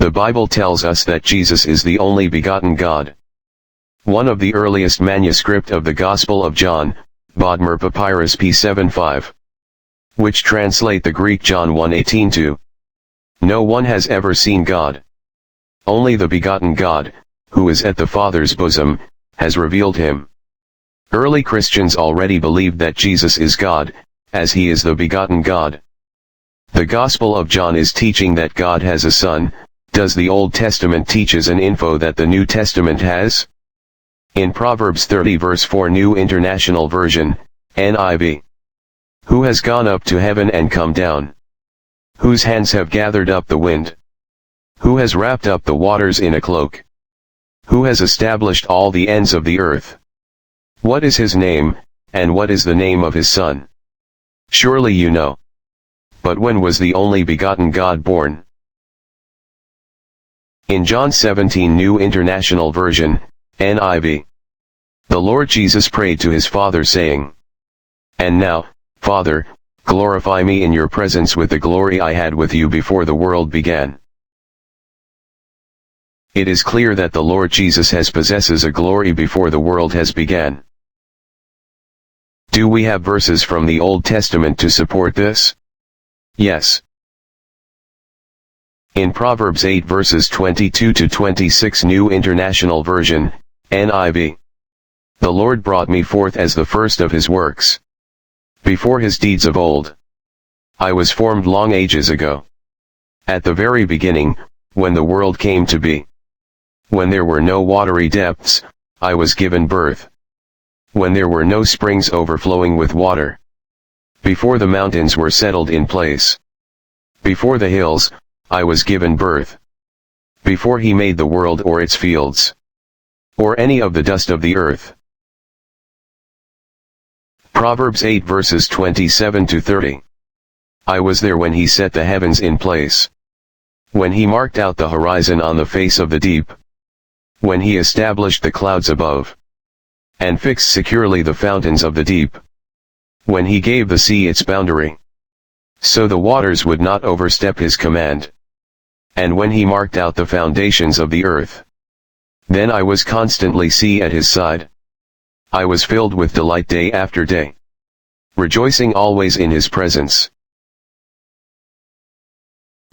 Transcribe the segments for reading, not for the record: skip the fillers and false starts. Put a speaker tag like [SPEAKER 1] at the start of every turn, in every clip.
[SPEAKER 1] The Bible tells us that Jesus is the only begotten God. One of the earliest manuscript of the Gospel of John, Bodmer Papyrus P75, which translate the Greek John 1:18 to, "No one has ever seen God. Only the begotten God, who is at the Father's bosom, has revealed him." Early Christians already believed that Jesus is God, as he is the begotten God. The Gospel of John is teaching that God has a son. Does the Old Testament teaches an info that the New Testament has? In Proverbs 30 verse 4 New International Version, NIV. Who has gone up to heaven and come down? Whose hands have gathered up the wind? Who has wrapped up the waters in a cloak? Who has established all the ends of the earth? What is his name, and what is the name of his son? Surely you know. But when was the only begotten God born? In John 17 New International Version, NIV. The Lord Jesus prayed to his Father saying, "And now, Father, glorify me in your presence with the glory I had with you before the world began." It is clear that the Lord Jesus has possesses a glory before the world has began. Do we have verses from the Old Testament to support this? Yes. In Proverbs 8 verses 22 to 26 New International Version, NIV. The Lord brought me forth as the first of his works. Before his deeds of old. I was formed long ages ago. At the very beginning, when the world came to be. When there were no watery depths, I was given birth. When there were no springs overflowing with water. Before the mountains were settled in place. Before the hills, I was given birth. Before he made the world or its fields. Or any of the dust of the earth. Proverbs 8 verses 27 to 30. I was there when he set the heavens in place. When he marked out the horizon on the face of the deep. When he established the clouds above. And fixed securely the fountains of the deep. When he gave the sea its boundary. So the waters would not overstep his command. And when he marked out the foundations of the earth. Then I was constantly at his side. I was filled with delight day after day. Rejoicing always in his presence.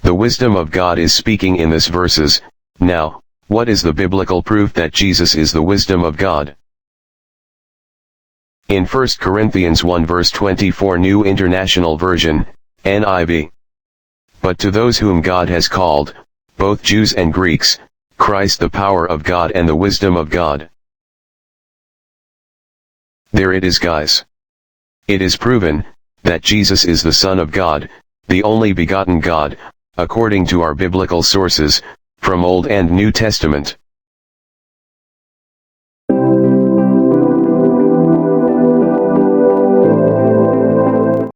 [SPEAKER 1] The wisdom of God is speaking in this verses. Now, what is the biblical proof that Jesus is the wisdom of God? In 1 Corinthians 1 verse 24 New International Version, NIV. But to those whom God has called, both Jews and Greeks, Christ the power of God and the wisdom of God. There it is, guys. It is proven, that Jesus is the Son of God, the only begotten God, according to our biblical sources, from Old and New Testament.